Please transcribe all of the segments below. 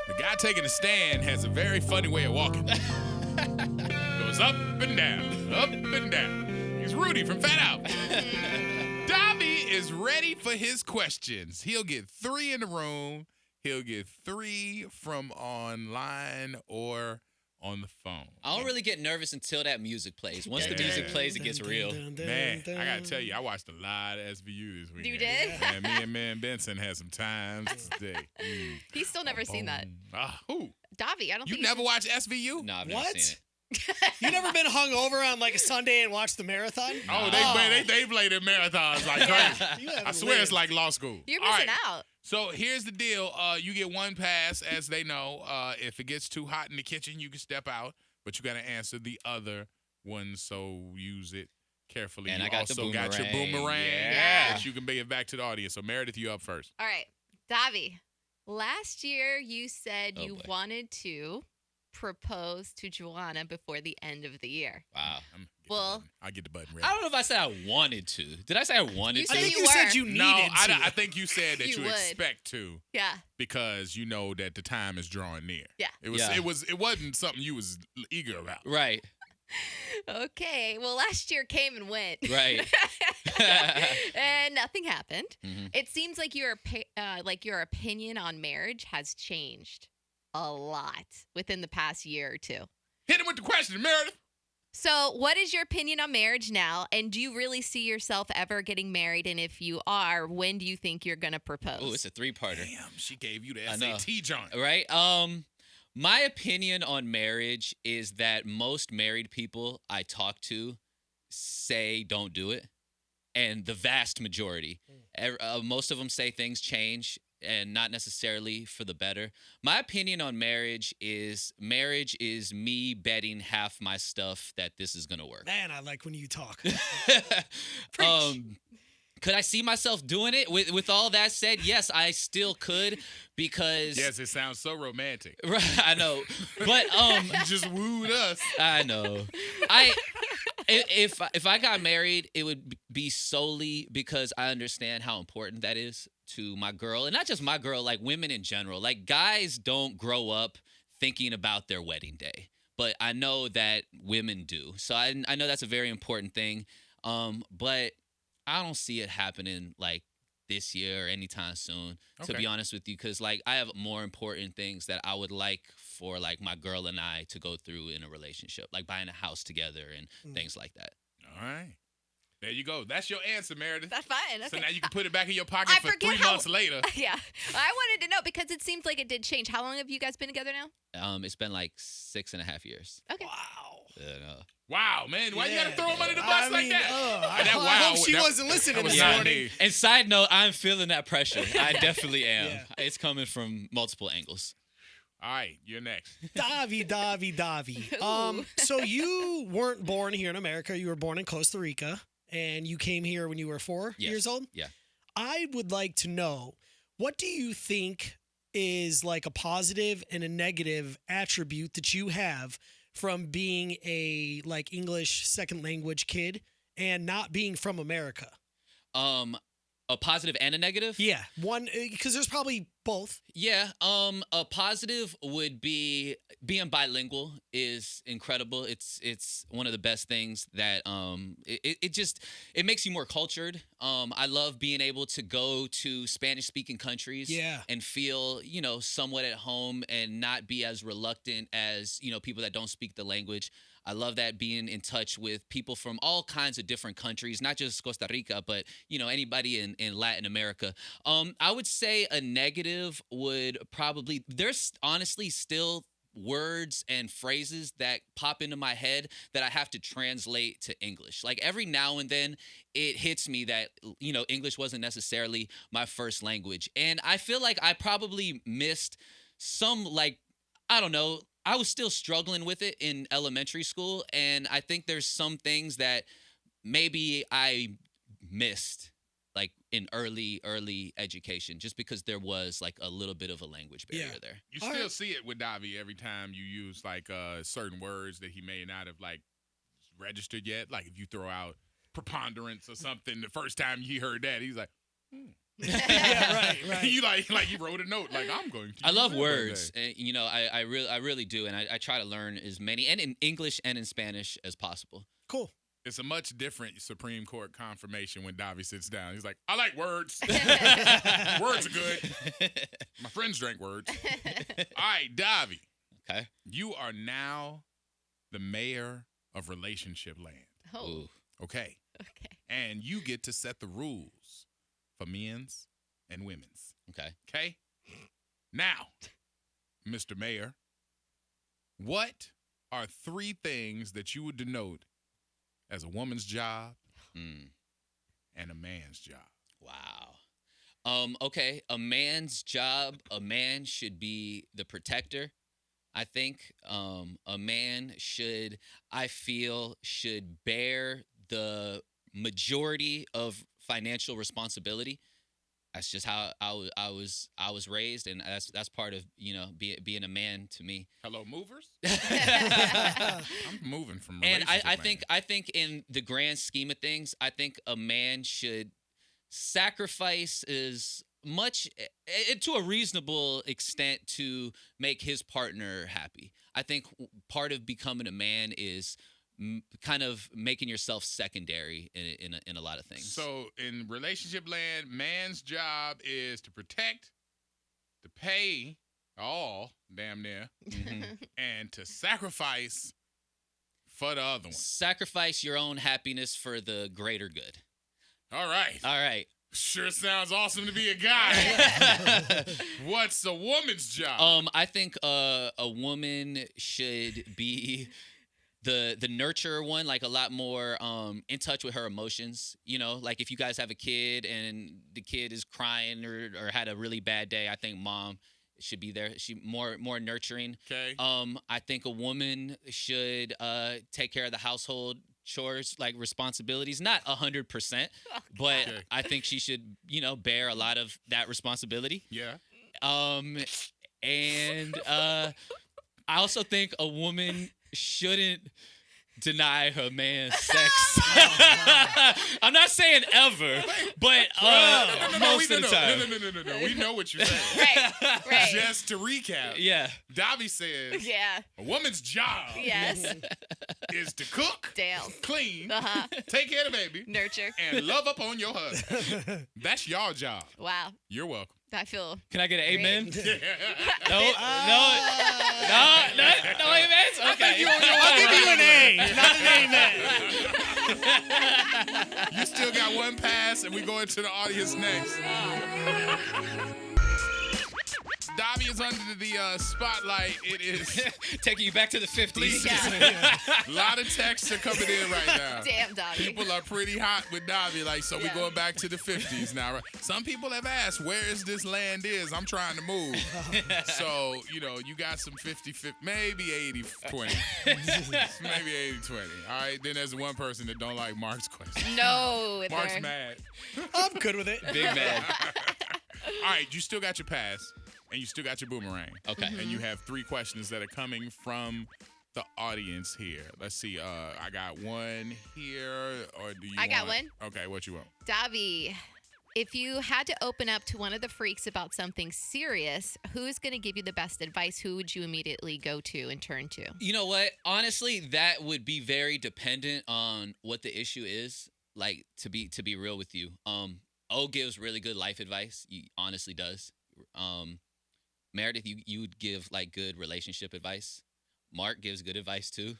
The guy taking the stand has a very funny way of walking. Goes up and down, up and down. He's Rudy from Fat Out. Davy is ready for his questions. He'll get 3 in the room. He'll get 3 from online or on the phone. I don't really get nervous until that music plays. Once the music plays, it gets real. Man, I got to tell you, I watched a lot of SVU this weekend. You did? And me and Man Benson had some times today. He's still never seen that. Who? Davy, I don't You think never watched SVU? No, I've never What? seen it. You never been hungover on like a Sunday and watched the marathon? Oh, they played in marathons like crazy. You haven't I swear lived. it's like law school. You're All missing right. out. So here's the deal. You get 1 pass, as they know. If it gets too hot in the kitchen, you can step out, but you got to answer the other one, so use it carefully. And you I got the also got your boomerang. boomerang Yeah. that you can bring it back to the audience. So Meredith, you up first. All right. Davy, last year you said Oh, you boy. wanted to propose to Joanna before the end of the year. Wow. Well, I'll get the button ready. I don't know if I said I wanted to. Did I say I wanted You to? I said think you you said were. you needed No, to. I think you said that You you would. expect to yeah. because you know that the time is drawing near. Yeah. It wasn't something you was eager about. Right. Okay. Well, last year came and went. Right. And nothing happened. Mhm. It seems like your opinion on marriage has changed a lot within the past year or two. Hit him with the question, Meredith. So, what is your opinion on marriage now? And do you really see yourself ever getting married? And if you are, when do you think you're going to propose? Oh, it's a 3-parter. Damn, she gave you the I know. SAT joint. Right? My opinion on marriage is that most married people I talk to say don't do it. And the vast majority. Most of them say things change and not necessarily for the better. My opinion on marriage is me betting half my stuff that this is going to work. Man, I like when you talk. Could I see myself doing it? With all that said, yes, I still could because Yes, it sounds so romantic. Right, I know. But You just wooed us. I know. If I got married, it would be solely because I understand how important that is to my girl, and not just my girl, like women in general. Like guys don't grow up thinking about their wedding day, but I know that women do. So I know that's a very important thing. But I don't see it happening like this year or anytime soon, to Okay. be honest with you, because like I have more important things that I would like for like my girl and I to go through in a relationship, like buying a house together and things like that. All right. There you go. That's your answer, Meredith. That's fine. Okay. So now you can put it back in your pocket I for forget 3 how- months later. Yeah. I wanted to know because it seems like it did change. How long have you guys been together now? It's been like 6.5 years. Okay. Wow. Wow, man. Why you got to throw him under the bus I like mean, that? I That hope wow, she that- wasn't listening that was this not morning. me. And side note, I'm feeling that pressure. I definitely am. Yeah. It's coming from multiple angles. All right, you're next. Davy. Ooh. So you weren't born here in America. You were born in Costa Rica, and you came here when you were 4 Yes. years old? Yeah. I would like to know, what do you think is like a positive and a negative attribute that you have from being a like English second language kid and not being from America? A positive and a negative? Yeah, one, because there's probably both. Yeah. A positive would be being bilingual is incredible. It's one of the best things that it makes you more cultured. I love being able to go to Spanish speaking countries and feel, somewhat at home and not be as reluctant as, people that don't speak the language. I love that, being in touch with people from all kinds of different countries, not just Costa Rica, but, anybody in Latin America. I would say a negative would probably, there's honestly still words and phrases that pop into my head that I have to translate to English. Like every now and then it hits me that, English wasn't necessarily my first language. And I feel like I probably missed some, I don't know, I was still struggling with it in elementary school, and I think there's some things that maybe I missed, like in early education, just because there was like a little bit of a language barrier there. You still see it with Davy every time you use like certain words that he may not have like registered yet. Like if you throw out preponderance or something, the first time he heard that, he's like, Yeah, right. You like you wrote a note like I'm going to. I love use my words, birthday. and I really do, and I try to learn as many, and in English and in Spanish as possible. Cool. It's a much different Supreme Court confirmation when Davy sits down. He's like, I like words. Words are good. My friends drank words. All right, Davy. Okay. You are now the mayor of Relationship Land. Oh, Ooh. Okay. okay. And you get to set the rules for men's and women's. Okay. Okay? Now, Mr. Mayor, what are 3 things that you would denote as a woman's job and a man's job? Wow. Okay. A man's job. A man should be the protector. I think a man should, I feel, should bear the majority of financial responsibility. That's just how I was raised, and that's part of being a man to me. Hello, movers. I'm moving from And Relationship I think in the grand scheme of things, I think a man should sacrifice as much to a reasonable extent to make his partner happy. I think part of becoming a man is kind of making yourself secondary in a lot of things. So in Relationship Land, man's job is to protect, to pay all, damn near, and to sacrifice for the other one. Sacrifice your own happiness for the greater good. All right. All right. Sure sounds awesome to be a guy. What's a woman's job? I think a woman should be the nurturer one, like a lot more in touch with her emotions. Like if you guys have a kid and the kid is crying or had a really bad day, I think mom should be there. She more nurturing. Okay. I think a woman should take care of the household chores, like responsibilities, not 100%, but Okay. I think she should, bear a lot of that responsibility. Yeah. And I also think a woman shouldn't deny her man sex. I'm not saying ever, but most of the time. No. We know what you're saying. Right. Just to recap, Yeah. Davy says Yeah. a woman's job Yes. is to cook, Dale. clean, Uh-huh. take care of the baby, Nurture. and love up on your husband. That's your job. Wow. You're welcome. I feel. Can I get an amen? Yeah. No amens? Okay. I'll give you an A, not an amen. You still got one pass, and we go into the audience next. Davy is under the spotlight. It is Taking you back to the 50s. Yeah. a lot of texts are coming in right now. Damn, Dobby. People are pretty hot with Davy, so Yeah. we're going back to the 50s now, right? Some people have asked, where is this land is? I'm trying to move. So, you got some 50-50, maybe 80-20. Maybe 80-20. All right, then there's one person that don't like Mark's question. No. Mark's they're- mad. I'm good with it. Big man. All right, you still got your pass, and you still got your boomerang. Okay. And you have 3 questions that are coming from the audience here. Let's see. I got one here, or do you I got want- one. Okay, what you want? Dobby, if you had to open up to one of the freaks about something serious, who's going to give you the best advice? Who would you immediately go to and turn to? You know what? Honestly, that would be very dependent on what the issue is. Like to be real with you, O gives really good life advice. He honestly does. Meredith, you would give like good relationship advice. Mark gives good advice too.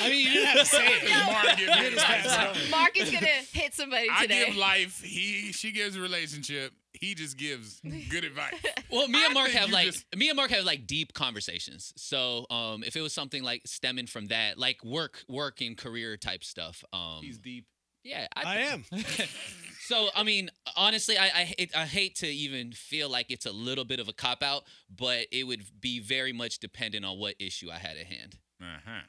I mean, you didn't have to say it. Mark gives me advice. Mark is going to hit somebody I today. give life. She gives a relationship. He just gives good advice. Well, me and Mark think have you like just- deep conversations. So if it was something like stemming from that, like work and career type stuff. He's deep. Yeah, I am. So, I mean, honestly, I hate to even feel like it's a little bit of a cop-out, but it would be very much dependent on what issue I had at hand. Uh-huh.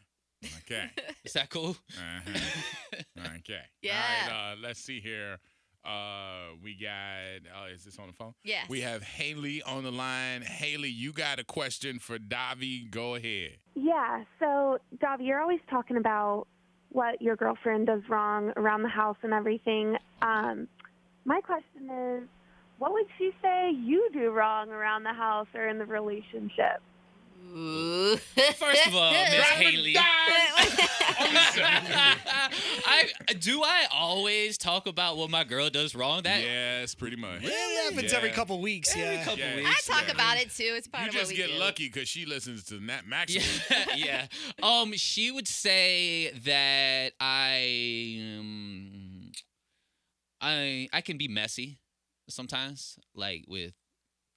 Okay. Is that cool? Uh-huh. Okay. Yeah. All right, let's see here. We got, is this on the phone? Yes. We have Haley on the line. Haley, you got a question for Davy. Go ahead. Yeah, so, Davy, you're always talking about what your girlfriend does wrong around the house and everything. My question is, what would she say you do wrong around the house or in the relationship? Ooh. First of all, Miss Haley. I always talk about what my girl does wrong. That Yes, pretty much. It happens every couple weeks. every Yeah. couple Yeah. weeks. I talk about it too. It's part You of what just we get do. lucky because she listens to Nat Maxwell. Yeah, yeah. She would say that I can be messy sometimes, like with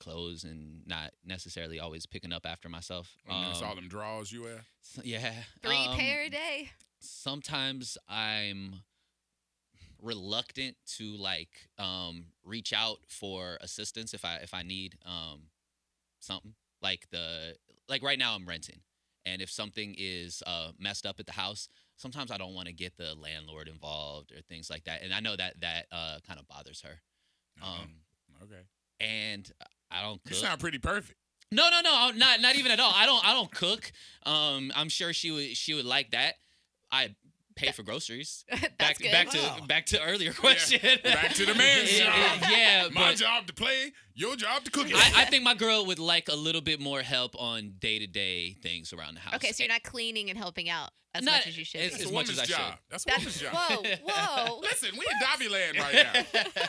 clothes and not necessarily always picking up after myself. That's all them draws you wear. Yeah. 3 pair a day. Sometimes I'm reluctant to reach out for assistance if I need something. Like right now I'm renting. And if something is messed up at the house, sometimes I don't want to get the landlord involved or things like that. And I know that kind of bothers her. Okay. And I don't cook. You sound pretty perfect. No, not even at all. I don't cook. I'm sure she would like that. I pay for groceries. That's good. Back to earlier question. Back to the man's job. Yeah, My but job to play, your job to cook it. I think my girl would like a little bit more help on day-to-day things around the house. Okay, so you're not cleaning and helping out as Not much as you should. as- be. That's a much as woman's I job. should. That's a woman's job. Whoa. Listen, we in Davy land right now.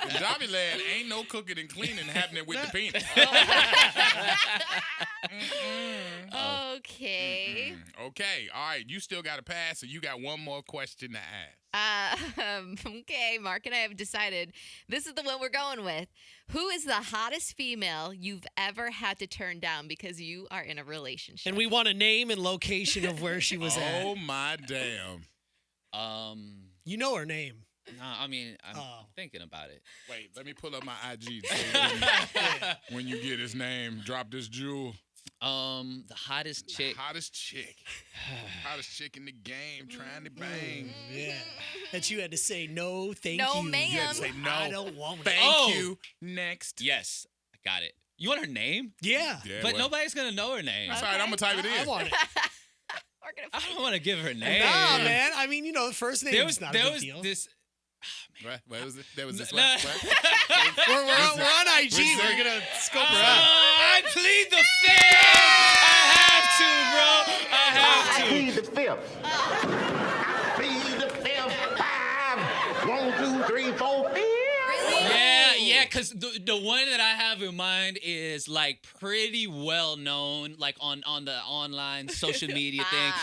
In Davy land, ain't no cooking and cleaning happening with the penis. Okay. Okay, all right. You still got to pass, so you got one more question to ask. Okay, Mark and I have decided this is the one we're going with. Who is the hottest female you've ever had to turn down because you are in a relationship? And we want a name and location of where she was Oh at. my damn! You know her name. No, I mean, I'm Oh. thinking about it. Wait, let me pull up my IG. So when you get his name, drop this jewel. The hottest chick. Hottest chick in the game, trying to bang. Yeah. That you had to say no, thank No, you. ma'am. You had to say no. I don't want it. Thank Oh. you. Next. Yes, I got it. You want her name? Yeah. Yeah, But well, nobody's gonna know her name. That's all right. I'm gonna type it in. I want it. We're gonna I don't want to give her name. Nah, man. I mean, the first name There is was not a there big was deal. this. What was it? There was this. Nah. What? We're on IG. What's We're that? going to scope her out. I plead the fifth. I have to, bro. I have to. Plead the fifth. Plead the fifth. 5, 1, 2, 3, 4, 5. Yeah, because the one that I have in mind is like pretty well known, like on the online social media thing.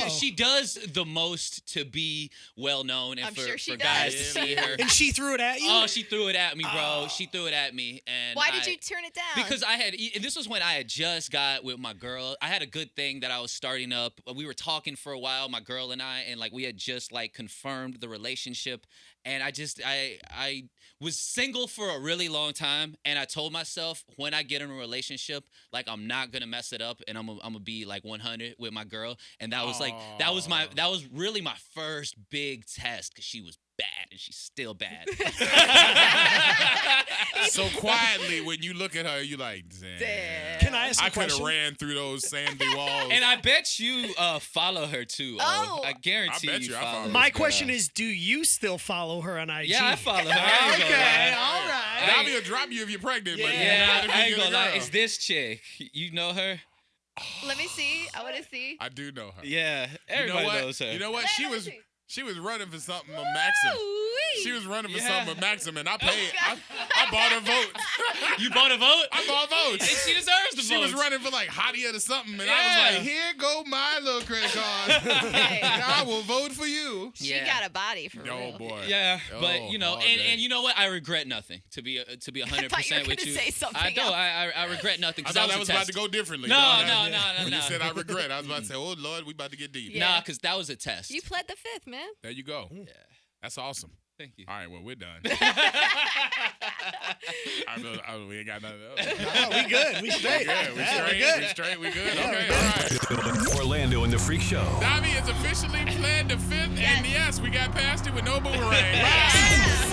She does the most to be well known and I'm for, sure she for guys does. to see her. And she threw it at you? Oh, she threw it at me, bro. She threw it at me, and Why did you turn it down? Because and this was when I had just got with my girl. I had a good thing that I was starting up. We were talking for a while, my girl and I, and like we had just like confirmed the relationship. And I was single for a really long time, and I told myself when I get in a relationship, like I'm not gonna mess it up, and I'm gonna be like 100 with my girl. And that was that was really my first big test because she was bad and she's still bad. So quietly, when you look at her, you like, damn. Can I ask a I could have question? ran through those sandy walls. And I bet you follow her too. Oh. I guarantee I bet you you I follow follow her. My question is, do you still follow her on IG? Yeah, I follow her. I ain't gonna Okay, lie. all right. Davy will drop you if you're pregnant, but Yeah, not if you I ain't get a gonna lie. girl. It's this chick. You know her? Let me see. I want to see. I do know her. Yeah, You everybody know what? knows her. You know what? Let me see. She was running for something with Maxim. Ooh-wee. She was running for Yeah. something with Maxim, and I paid. I bought her vote. You bought a vote? I bought And votes. she deserves the She vote. was running for like hottie or something, and I Yeah. was like, "Here go my little credit card. Hey. I will vote for you." She Yeah. got a body for Oh real. boy. Yeah, Oh, but you know, all day. and you know what? I regret nothing. To be 100% thought you were with gonna you. say something I don't. else. I regret nothing. I 'Cause thought that was was a about test. to go differently. No, dog. no. When you No. said I regret, I was about to say, "Oh Lord, we about to get deep." Yeah. Nah, because that was a test. You pled the fifth, man. There you go. Yeah. That's awesome. Thank you. All right, well, we're done. We ain't got nothing else. No, we good. We straight. Good. We Yeah, straight. we good. We straight. We good. Yeah, Okay. we're All right. Orlando and the Freak Show. Davy is officially pled the fifth, and yes, we got past it with no boomerang.